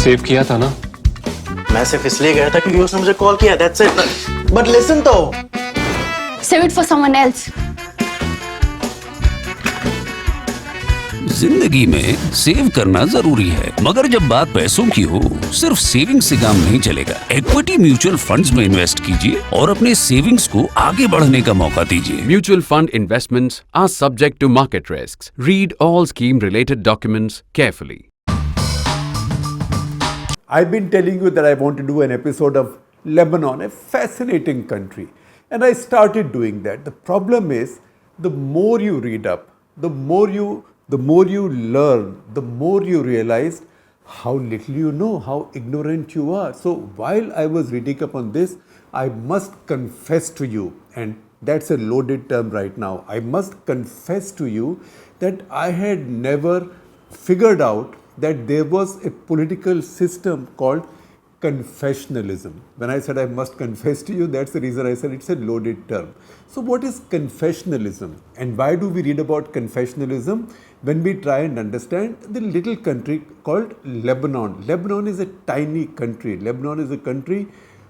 Save किया था ना? मैं सिर्फ इसलिए गया था क्योंकि उसने मुझे कॉल किया, that's it. But listen तो. Save it for someone else. जिंदगी में सेव करना जरूरी है, मगर जब बात पैसों की हो, सिर्फ सेविंग से काम नहीं चलेगा। इक्विटी म्यूचुअल फंड्स में इन्वेस्ट कीजिए और अपने सेविंग्स को आगे बढ़ने का मौका दीजिए। Mutual fund investments are subject to market risks. Read all scheme-related documents carefully. I've been telling you that I want to do an episode of Lebanon, a fascinating country. And I started doing that. The problem is, the more you read up, the more you learn, the more you realize how little you know, how ignorant you are. So while I was reading up on this, I must confess to you, and that's a loaded term right now, I must confess to you that I had never figured out that there was a political system called confessionalism. When I said I must confess to you, that's the reason I said it's a loaded term. So what is confessionalism, and why do we read about confessionalism? When we try and understand the little country called Lebanon. Lebanon is a tiny country. Lebanon is a country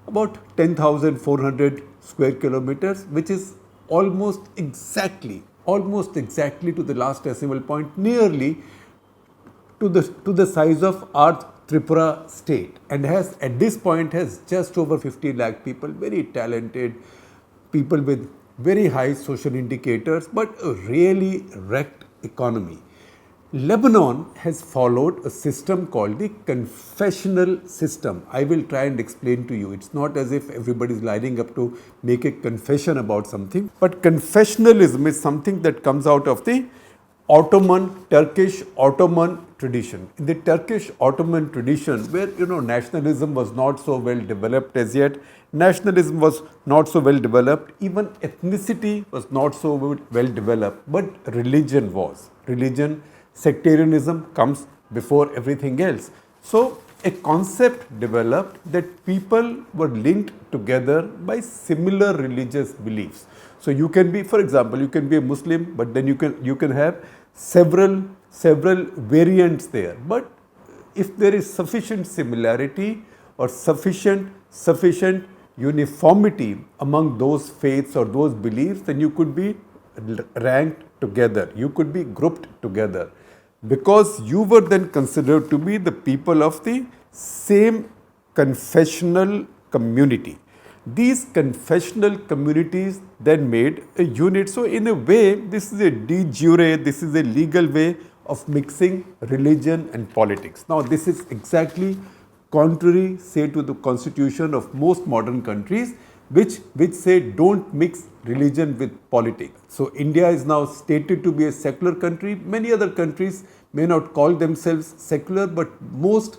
about 10,400 square kilometers, which is almost exactly to the last decimal point, nearly to the size of our Tripura state, and has at this point has just over 50 lakh people, very talented people with very high social indicators, but a really wrecked economy. Lebanon has followed a system called the confessional system. I will try and explain to you. It's not as if everybody is lining up to make a confession about something, but confessionalism is something that comes out of the Turkish Ottoman tradition. In the Turkish Ottoman tradition, where nationalism was not so well developed as yet, nationalism was not so well developed, even ethnicity was not so well developed, but religion was. Sectarianism comes before everything else. So a concept developed that people were linked together by similar religious beliefs. So you can be, for example, you can be a Muslim, but then you can have several variants there. But if there is sufficient similarity or sufficient uniformity among those faiths or those beliefs, then you could be ranked together, you could be grouped together, because you were then considered to be the people of the same confessional community. These confessional communities then made a unit. So in a way, this is a de jure, this is a legal way of mixing religion and politics. Now this is exactly contrary, say, to the constitution of most modern countries, which say don't mix religion with politics. So India is now stated to be a secular country. Many other countries may not call themselves secular, but most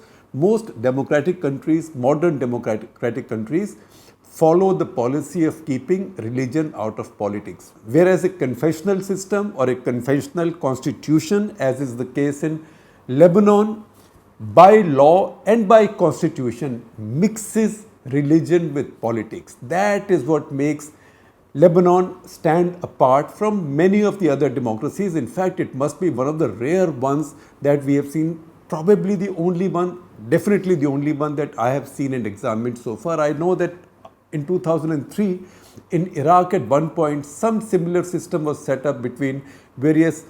democratic countries, modern democratic countries, follow the policy of keeping religion out of politics. Whereas a confessional system or a confessional constitution, as is the case in Lebanon, by law and by constitution mixes religion with politics. That is what makes Lebanon stand apart from many of the other democracies. In fact, it must be one of the rare ones that we have seen, probably the only one, definitely the only one that I have seen and examined so far. I know that in 2003, in Iraq at one point, some similar system was set up between various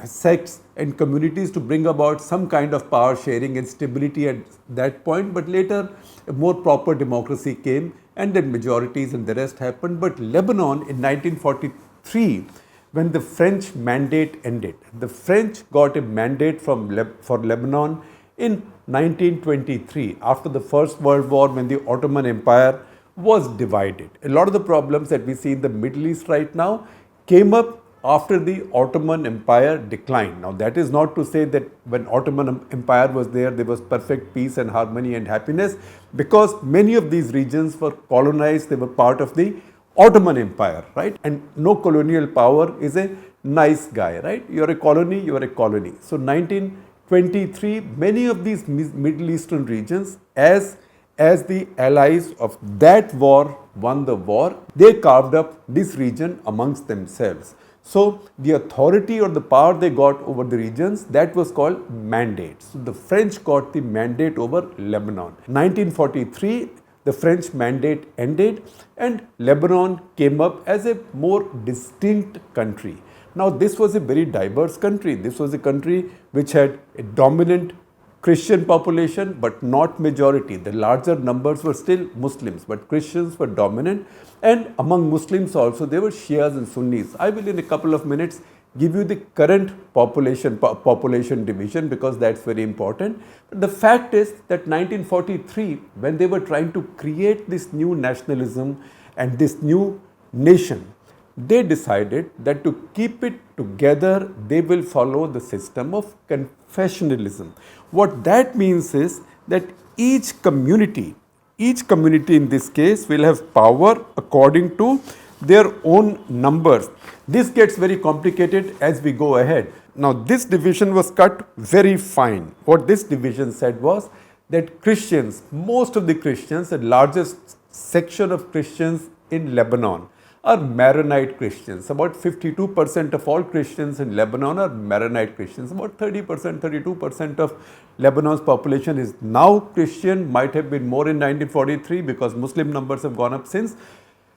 sects and communities to bring about some kind of power sharing and stability at that point. But later, a more proper democracy came, and then majorities and the rest happened. But Lebanon in 1943, when the French mandate ended, the French got a mandate for Lebanon in 1923, after the First World War, when the Ottoman Empire was divided. A lot of the problems that we see in the Middle East right now came up after the Ottoman Empire declined. Now that is not to say that when Ottoman Empire was there was perfect peace and harmony and happiness, because many of these regions were colonized, they were part of the Ottoman Empire, right? And no colonial power is a nice guy, right? You're a colony, you are a colony. So 1923, many of these Middle Eastern regions, as the allies of that war won the war, they carved up this region amongst themselves. So the authority or the power they got over the regions, that was called mandate. So the French got the mandate over Lebanon. 1943, the French mandate ended and Lebanon came up as a more distinct country. Now this was a very diverse country. This was a country which had a dominant Christian population but not majority. The larger numbers were still Muslims, but Christians were dominant, and among Muslims also there were Shias and Sunnis. I will in a couple of minutes give you the current population division because that's very important. But the fact is that 1943, when they were trying to create this new nationalism and this new nation, they decided that to keep it together, they will follow the system of confessionalism. What that means is that each community in this case will have power according to their own numbers. This gets very complicated as we go ahead. Now this division was cut very fine. What this division said was that Christians, most of the Christians, the largest section of Christians in Lebanon are Maronite Christians. About 52% of all Christians in Lebanon are Maronite Christians. About 30%, 32% of Lebanon's population is now Christian, might have been more in 1943 because Muslim numbers have gone up since.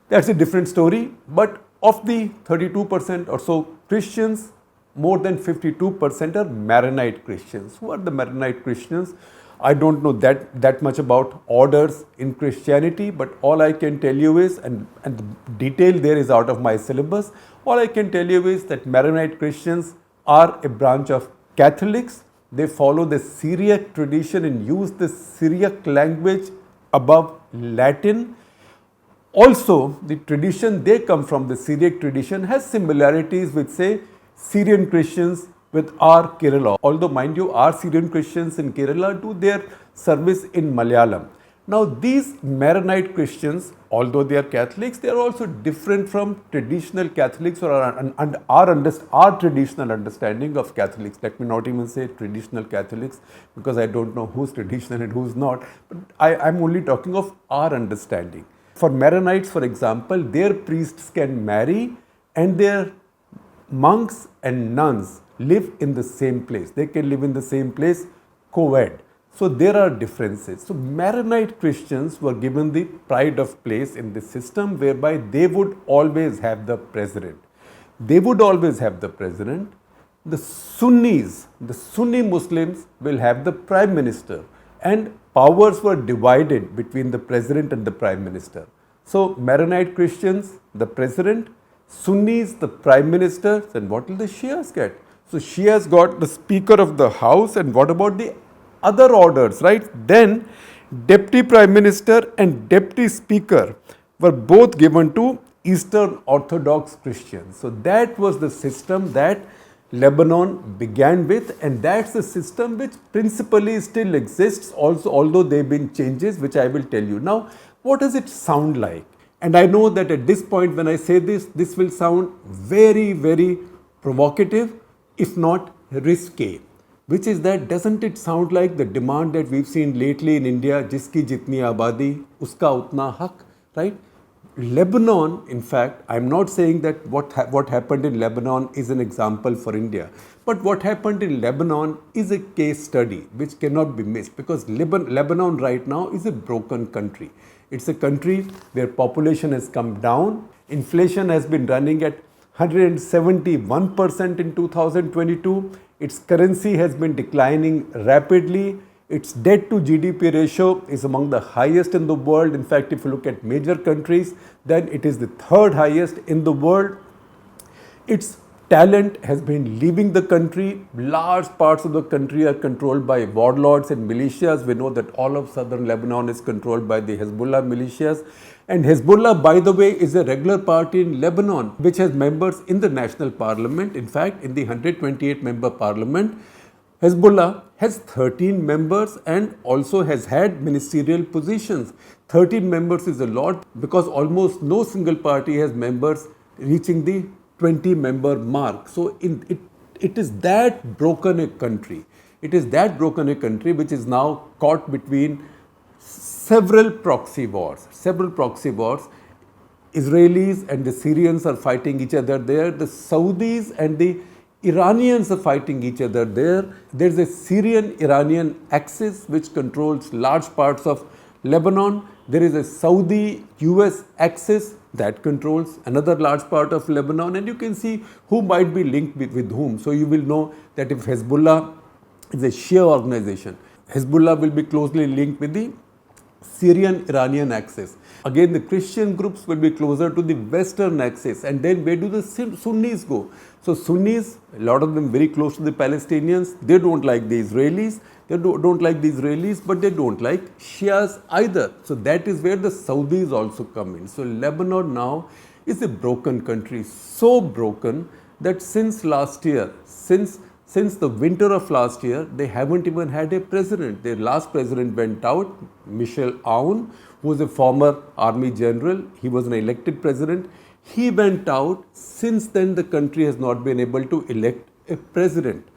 That's a different story. But of the 32% or so Christians, more than 52% are Maronite Christians. Who are the Maronite Christians? I don't know that much about orders in Christianity, but all I can tell you is, and the detail there is out of my syllabus, all I can tell you is that Maronite Christians are a branch of Catholics. They follow the Syriac tradition and use the Syriac language above Latin. Also, the tradition they come from, the Syriac tradition, has similarities with, say, Syrian Christians with our Kerala. Although, mind you, our Syrian Christians in Kerala do their service in Malayalam. Now, these Maronite Christians, although they are Catholics, they are also different from traditional Catholics or our traditional understanding of Catholics. Let me not even say traditional Catholics because I don't know who's traditional and who's not. But I'm only talking of our understanding. For Maronites, for example, their priests can marry and their monks and nuns live in the same place. They can live in the same place co-ed. So there are differences. So Maronite Christians were given the pride of place in the system whereby they would always have the president. They would always have the president. The Sunnis, the Sunni Muslims will have the prime minister, and powers were divided between the president and the prime minister. So Maronite Christians, the president, Sunnis, the prime minister, then what will the Shias get? So Shias got the Speaker of the House, and what about the other orders, right? Then Deputy Prime Minister and Deputy Speaker were both given to Eastern Orthodox Christians. So that was the system that Lebanon began with, and that's the system which principally still exists also, although there have been changes which I will tell you. Now, what does it sound like? And I know that at this point when I say this will sound very, very provocative, if not risque, which is that doesn't it sound like the demand that we've seen lately in India, jiski jitni abadi, uska utna haq, right? Lebanon, in fact, I'm not saying that what happened in Lebanon is an example for India, but what happened in Lebanon is a case study which cannot be missed because Lebanon right now is a broken country. It's a country where population has come down, inflation has been running at 171% in 2022. Its currency has been declining rapidly. Its debt to GDP ratio is among the highest in the world. In fact, if you look at major countries, then it is the third highest in the world. Its talent has been leaving the country. Large parts of the country are controlled by warlords and militias. We know that all of southern Lebanon is controlled by the Hezbollah militias. And Hezbollah, by the way, is a regular party in Lebanon, which has members in the national parliament. In fact, in the 128-member parliament, Hezbollah has 13 members and also has had ministerial positions. 13 members is a lot because almost no single party has members reaching the 20-member mark. So it is that broken a country. It is that broken a country which is now caught between several proxy wars. Israelis and the Syrians are fighting each other there. The Saudis and the Iranians are fighting each other there. There's a Syrian-Iranian axis which controls large parts of Lebanon. There is a Saudi-US axis that controls another large part of Lebanon, and you can see who might be linked with whom. So you will know that if Hezbollah is a Shia organization, Hezbollah will be closely linked with the Syrian-Iranian axis. Again, the Christian groups will be closer to the Western axis. And then where do the Sunnis go? So Sunnis, a lot of them very close to the Palestinians. They don't like the Israelis. They don't like the Israelis, but they don't like Shias either. So that is where the Saudis also come in. So Lebanon now is a broken country, so broken that since last year, since the winter of last year, they haven't even had a president. Their last president went out, Michel Aoun, who was a former army general. He was an elected president. He went out. Since then, the country has not been able to elect a president.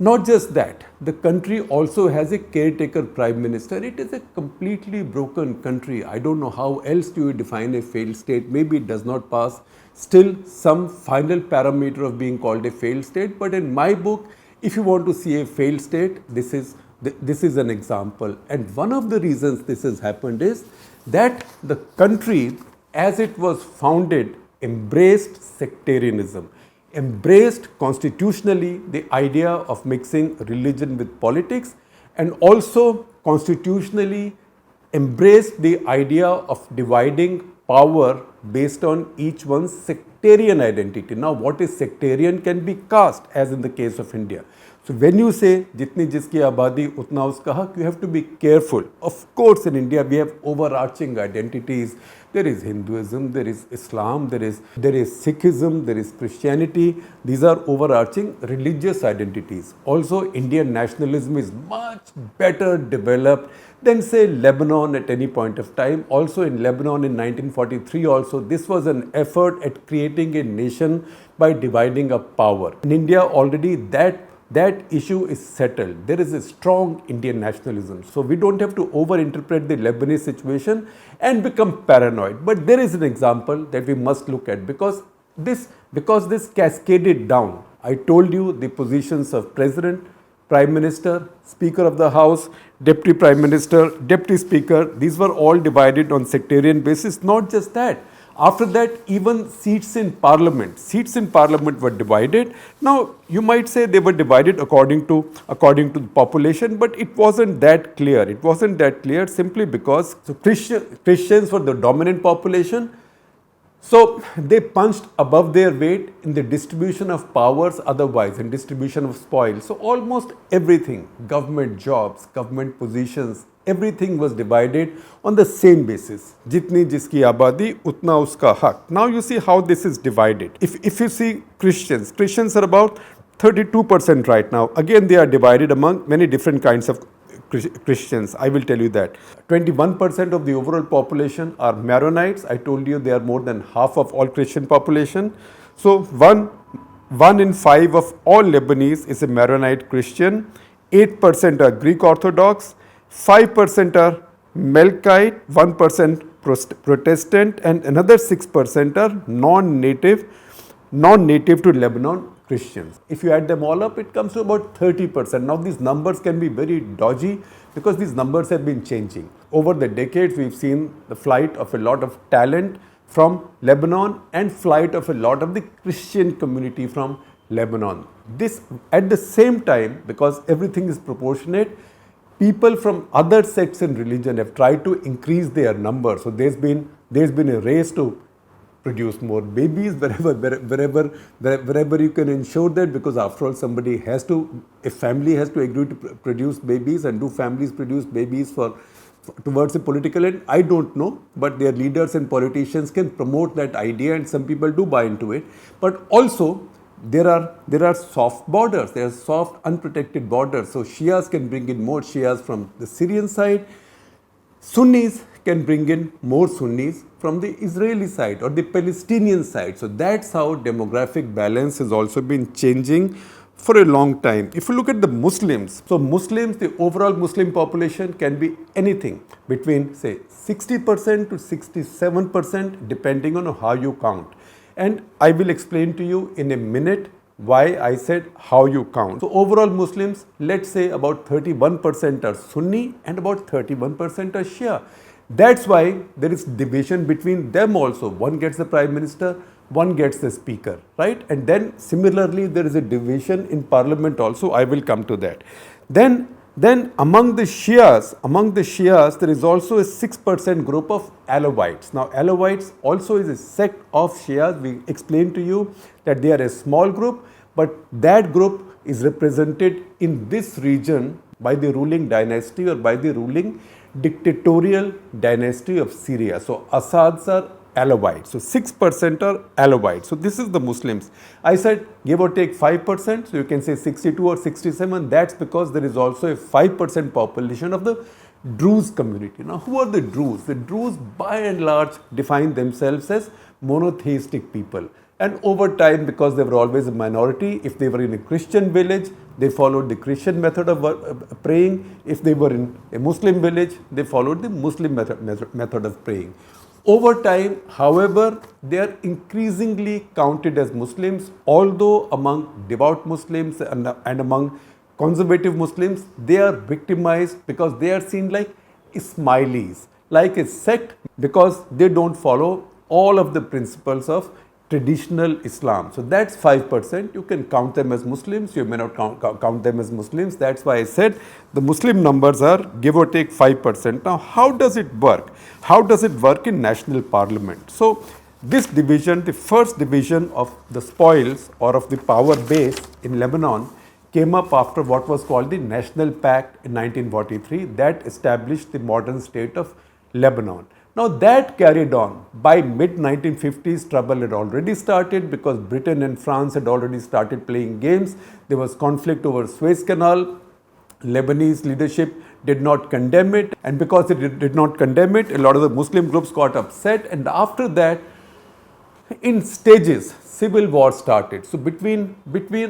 Not just that, the country also has a caretaker prime minister. It is a completely broken country. I don't know how else do you define a failed state. Maybe it does not pass still some final parameter of being called a failed state. But in my book, if you want to see a failed state, this is an example. And one of the reasons this has happened is that the country, as it was founded, embraced sectarianism, embraced constitutionally the idea of mixing religion with politics, and also constitutionally embraced the idea of dividing power based on each one's sectarian identity. Now, what is sectarian can be caste, as in the case of India. So, when you say jitni jiski abadi utna uska hak, you have to be careful. Of course, in India we have overarching identities. There is Hinduism, there is Islam, there is Sikhism, there is Christianity. These are overarching religious identities. Also, Indian nationalism is much better developed than, say, Lebanon at any point of time. Also, in Lebanon in 1943 also, this was an effort at creating a nation by dividing up power. In India already that issue is settled. There is a strong Indian nationalism. So we don't have to overinterpret the Lebanese situation and become paranoid. But there is an example that we must look at because this cascaded down. I told you the positions of President, Prime Minister, Speaker of the House, Deputy Prime Minister, Deputy Speaker, these were all divided on sectarian basis. Not just that. After that, even seats in parliament were divided. Now, you might say they were divided according to the population, but it wasn't that clear. It wasn't that clear simply because Christians were the dominant population. So they punched above their weight in the distribution of powers otherwise, in distribution of spoil. So almost everything, government jobs, government positions, everything was divided on the same basis. Jitni jiski abadi, utna uska hak. Now you see how this is divided. If you see Christians are about 32% right now. Again, they are divided among many different kinds of Christians. I will tell you that. 21% of the overall population are Maronites. I told you they are more than half of all Christian population. So one in 5 of all Lebanese is a Maronite Christian. 8% are Greek Orthodox. 5% are Melkite, 1% Protestant, and another 6% are non-native to Lebanon Christians. If you add them all up, it comes to about 30%. Now, these numbers can be very dodgy because these numbers have been changing. Over the decades, we've seen the flight of a lot of talent from Lebanon and flight of a lot of the Christian community from Lebanon. This, at the same time, because everything is proportionate, people from other sects and religion have tried to increase their numbers. So there's been a race to produce more babies wherever you can ensure that, because after all a family has to agree to produce babies, and do families produce babies towards a political end? I don't know, but their leaders and politicians can promote that idea, and some people do buy into it. But also there are soft borders, there are soft unprotected borders. So Shias can bring in more Shias from the Syrian side. Sunnis can bring in more Sunnis from the Israeli side or the Palestinian side. So that's how demographic balance has also been changing for a long time. If you look at the Muslims, so Muslims, the overall Muslim population can be anything between say 60% to 67% depending on how you count. And I will explain to you in a minute why I said how you count. So overall Muslims, let's say about 31% are Sunni and about 31% are Shia. That's why there is division between them also. One gets the Prime Minister, one gets the Speaker, right? And then similarly there is a division in Parliament also. I will come to that. Then among the Shias, there is also a 6% group of Alawites. Now Alawites also is a sect of Shias. We explained to you that they are a small group, but that group is represented in this region by the ruling dynasty or by the ruling dictatorial dynasty of Syria. So Assads are Alawites. So 6% are Alawites. So this is the Muslims. I said give or take 5%. So you can say 62 or 67. That's because there is also a 5% population of the Druze community. Now who are the Druze? The Druze by and large define themselves as monotheistic people. And over time, because they were always a minority, if they were in a Christian village, they followed the Christian method of praying. If they were in a Muslim village, they followed the Muslim method of praying. Over time, however, they are increasingly counted as Muslims, although among devout Muslims and among conservative Muslims, they are victimized because they are seen like Ismailis, like a sect, because they don't follow all of the principles of traditional Islam. So that's 5%. You can count them as Muslims, you may not count them as Muslims. That's why I said the Muslim numbers are give or take 5%. Now how does it work? How does it work in national parliament? So this division, the first division of the spoils or of the power base in Lebanon came up after what was called the National Pact in 1943 that established the modern state of Lebanon. Now that carried on. By mid-1950s, trouble had already started because Britain and France had already started playing games. There was conflict over Suez Canal. Lebanese leadership did not condemn it, and because it did not condemn it, a lot of the Muslim groups got upset, and after that, in stages, civil war started. So between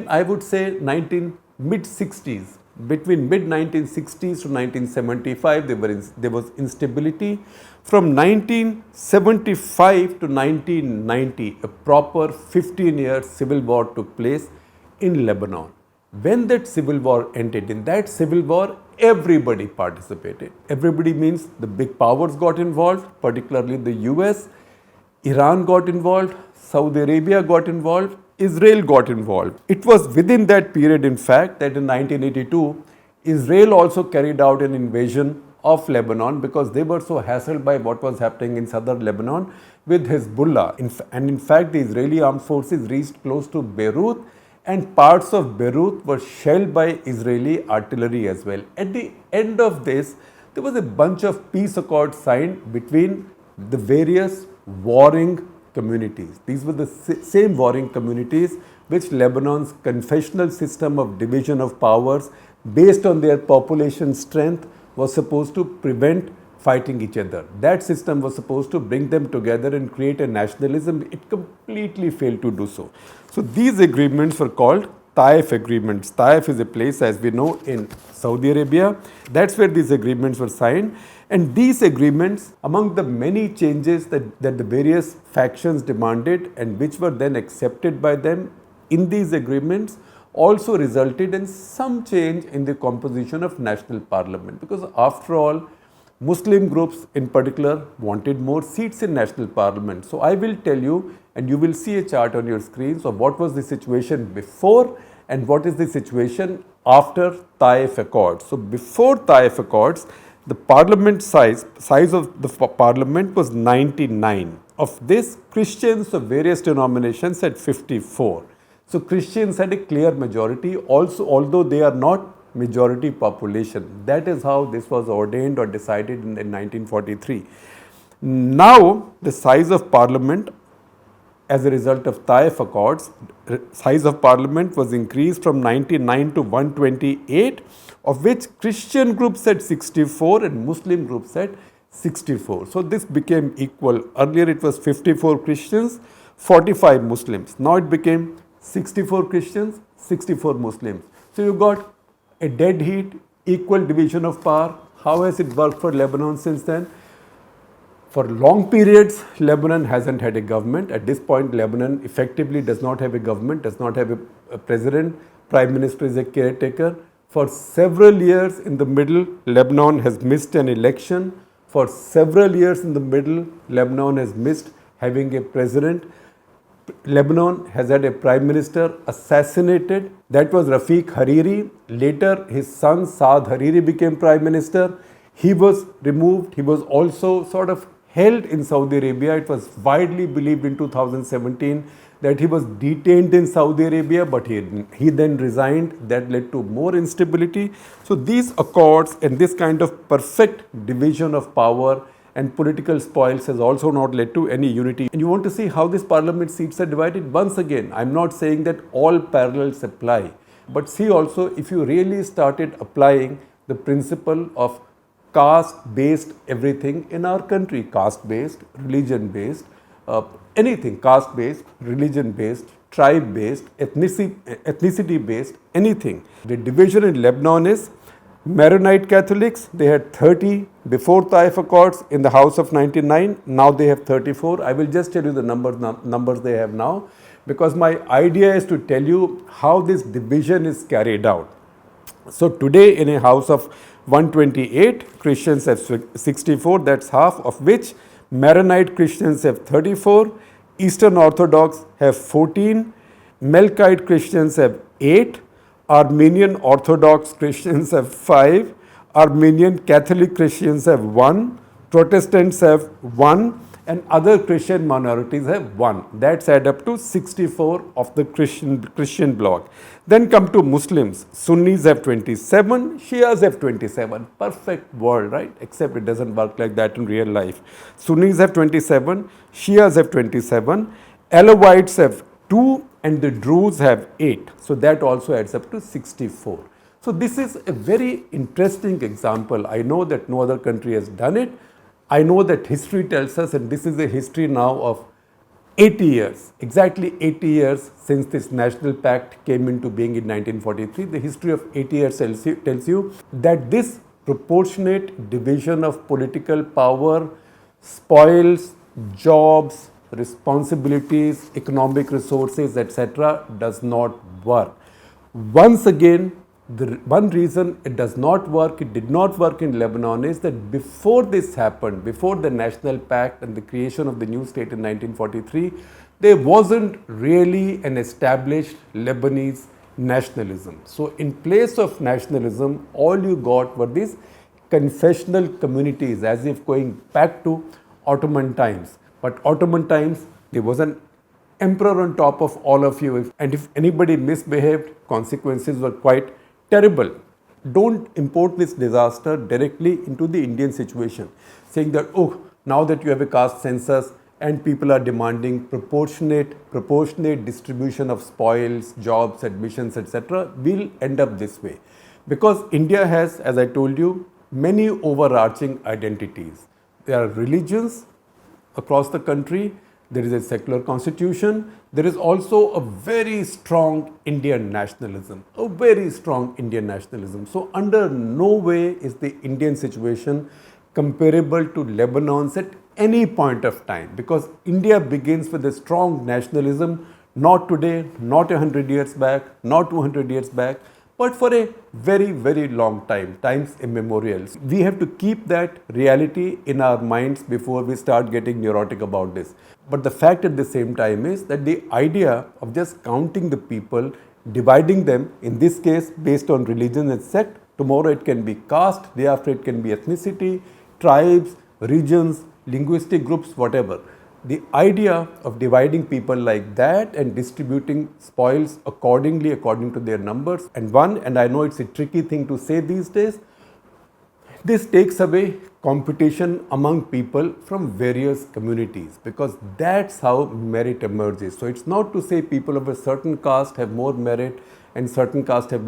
I would say mid-60s, between mid-1960s to 1975, there was instability. From 1975 to 1990, a proper 15-year civil war took place in Lebanon. When that civil war ended, in that civil war, everybody participated. Everybody means the big powers got involved, particularly the US, Iran got involved, Saudi Arabia got involved, Israel got involved. It was within that period, in fact, that in 1982, Israel also carried out an invasion of Lebanon because they were so hassled by what was happening in southern Lebanon with Hezbollah. And in fact, the Israeli armed forces reached close to Beirut, and parts of Beirut were shelled by Israeli artillery as well. At the end of this, there was a bunch of peace accords signed between the various warring communities. These were the same warring communities which Lebanon's confessional system of division of powers based on their population strength was supposed to prevent fighting each other. That system was supposed to bring them together and create a nationalism. It completely failed to do so. So these agreements were called Taif agreements. Taif is a place, as we know, in Saudi Arabia. That's where these agreements were signed. And these agreements, among the many changes that the various factions demanded and which were then accepted by them in these agreements, also resulted in some change in the composition of national parliament. Because after all, Muslim groups in particular wanted more seats in national parliament. So I will tell you, and you will see a chart on your screen, so what was the situation before and what is the situation after Taif Accords. So before Taif Accords, the parliament size of the parliament was 99. Of this, Christians of various denominations had 54. So Christians had a clear majority also, although they are not majority population. That is how this was ordained or decided in 1943. Now the size of parliament as a result of Taif Accords, size of parliament was increased from 99 to 128, of which Christian groups had 64 and Muslim groups had 64. So this became equal. Earlier it was 54 Christians, 45 Muslims. Now it became 64 Christians, 64 Muslims. So you got a dead heat, equal division of power. How has it worked for Lebanon since then? For long periods, Lebanon hasn't had a government. At this point, Lebanon effectively does not have a government, does not have a president. Prime minister is a caretaker. For several years in the middle, Lebanon has missed an election. For several years in the middle, Lebanon has missed having a president. Lebanon has had a prime minister assassinated. That was Rafiq Hariri. Later, his son Saad Hariri became prime minister. He was removed. He was also sort of held in Saudi Arabia. It was widely believed in 2017 that he was detained in Saudi Arabia, but he then resigned. That led to more instability. So these accords and this kind of perfect division of power and political spoils has also not led to any unity. And you want to see how this parliament seats are divided? Once again, I'm not saying that all parallels apply, but see also if you really started applying the principle of caste-based everything in our country, caste-based, religion-based, anything, caste-based, religion-based, tribe-based, ethnicity-based, anything. The division in Lebanon is Maronite Catholics, they had 30 before Taif Accords in the House of 99, now they have 34. I will just tell you the numbers they have now, because my idea is to tell you how this division is carried out. So today in a house of 128, Christians have 64, that's half, of which Maronite Christians have 34, Eastern Orthodox have 14, Melkite Christians have 8, Armenian Orthodox Christians have 5, Armenian Catholic Christians have 1, Protestants have 1, and other Christian minorities have 1. That's add up to 64 of the Christian bloc. Then come to Muslims. Sunnis have 27, Shias have 27. Perfect world, right? Except it doesn't work like that in real life. Sunnis have 27, Shias have 27, Alawites have 2, and the Druze have 8. So that also adds up to 64. So this is a very interesting example. I know that no other country has done it. I know that history tells us, and this is a history now of 80 years, exactly 80 years since this national pact came into being in 1943. The history of 80 years tells you that this proportionate division of political power, spoils, jobs, responsibilities, economic resources, etc. does not work. Once again, the one reason it does not work, it did not work in Lebanon, is that before this happened, before the National Pact and the creation of the new state in 1943, there wasn't really an established Lebanese nationalism. So in place of nationalism, all you got were these confessional communities, as if going back to Ottoman times. But Ottoman times, there was an emperor on top of all of you, and if anybody misbehaved, consequences were quite terrible. Don't import this disaster directly into the Indian situation, saying that, oh, now that you have a caste census and people are demanding proportionate distribution of spoils, jobs, admissions, etc., we'll end up this way. Because India has, as I told you, many overarching identities. There are religions across the country, there is a secular constitution, there is also a very strong Indian nationalism, So under no way is the Indian situation comparable to Lebanon's at any point of time, because India begins with a strong nationalism, not today, not 100 years back, not 200 years back, but for a very, very long time, times immemorial. We have to keep that reality in our minds before we start getting neurotic about this. But the fact at the same time is that the idea of just counting the people, dividing them, in this case based on religion and sect, tomorrow it can be caste, day after it can be ethnicity, tribes, regions, linguistic groups, whatever. The idea of dividing people like that and distributing spoils according to their numbers, and I know it's a tricky thing to say these days, this takes away competition among people from various communities, because that's how merit emerges. So it's not to say people of a certain caste have more merit and certain castes have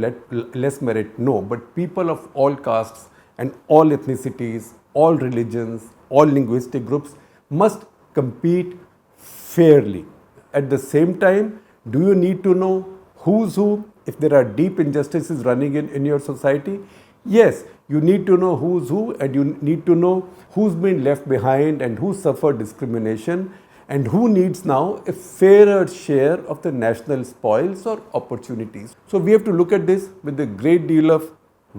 less merit, no, but people of all castes and all ethnicities, all religions, all linguistic groups must compete fairly. At the same time, do you need to know who's who if there are deep injustices running in your society, yes, you need to know who's who, and you need to know who's been left behind and who suffered discrimination and who needs now a fairer share of the national spoils or opportunities. So we have to look at this with a great deal of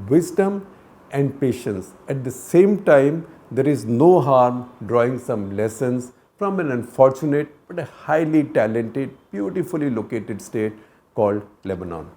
wisdom and patience. At the same time, there is no harm drawing some lessons from an unfortunate but a highly talented, beautifully located state called Lebanon.